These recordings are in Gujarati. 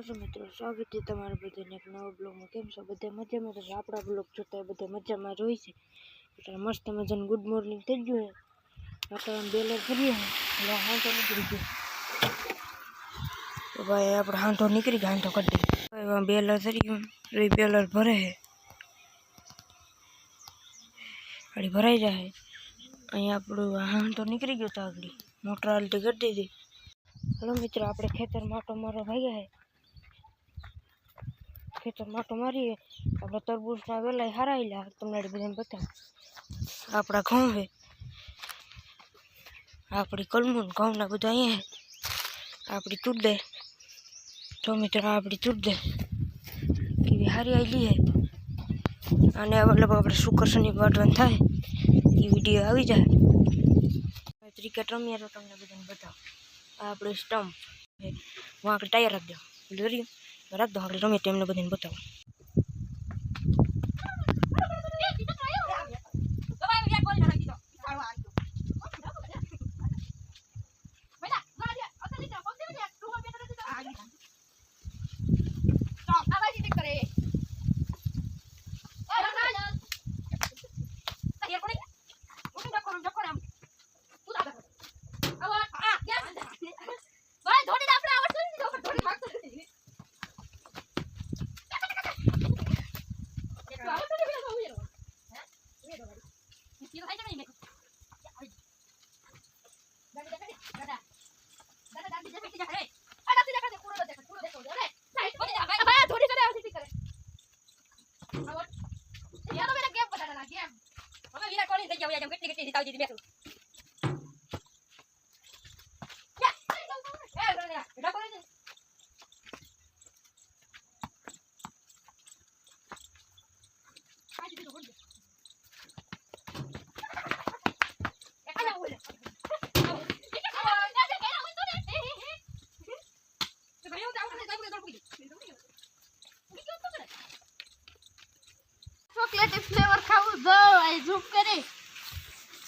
हेलो तो मित्रों, स्वागत है तमारा बधाने एक नवा ब्लॉग में। केम छो बधा मजामां? तो आपड़ा ब्लॉग जोता है बधा मजामां ज होय छे। એટલે મસ્ત મજાનું ગુડ મોર્નિંગ થઈ ગયું છે। વાતાવરણ બેલર ફરીએ છે એટલે હાંટો નીકળી ગયો તો ભાઈ આપણે હાંટો નીકળી ગયો, હાંટો કરી દઈએ ભાઈ। બેલર થઈ ગયું, એ બેલર ભરે છે, ગાડી ભરાઈ જાય। અહીંયા આપણું હાંટો નીકળી ગયો તો આગળ મોટર આલટી કરી દીધી। हेलो मित्रों, આપણે ખેતર માટો મારવા ભાગ્યા है। ખેતર માટો મારીએ આપણે તરબૂચના વેલા હરાયેલા તમને બધાને બતાવું। આપણા ઘઉં છે, આપણી કલમું ઘઉંના બધા અહીંયા है। આપણી તૂર દે તો મિત્રો આપણી તૂર દે કેવી હારી આવેલી है। અને મતલબ આપણે શુક્ર શનિ વાટવાનું થાય એ વિડીયો આવી જાય। ક્રિકેટ રમીએ તો તમને બધાને બતાવું। આપણે સ્ટમ્પ वहाँ आगे टायर रख दो, रख दो आगे रमे तेमने बधाने बताओ। चॉकलेटी फ्लेवर खाऊ दो आई झूप करे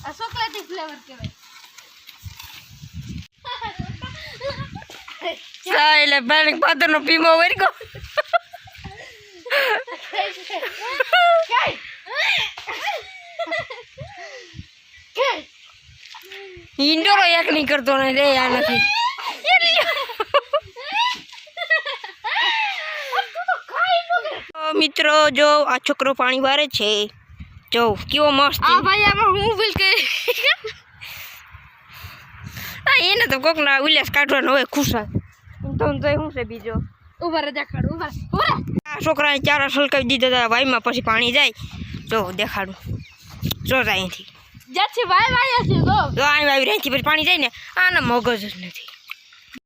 आ चॉकलेटी फ्लेवर के भाई साइले बैलिंग पादर नो पीमो वेरी गो इंडोर एक नहीं करतो ने रे या નથી मित्रों जो आ छोकरो पानी वारे छे जो केवो मस्त आ भाई आमा હું ભૂલ કરી આ એને તો કોક ના ઉલ્લાસ કાઢવાનો હોય ખુશા તો હું છે બીજો ઉભા રે દેખાડું ઉભા આ છોકરાને ચારા સલકાવી દીધા ભાઈ માં પછી પાણી જાય જો દેખાડું જો જાય અહીંથી જાછી ભાઈ વાયા છે જો આઈ આવી રહી પછી પાણી જાય ને આના મગજ જ નથી।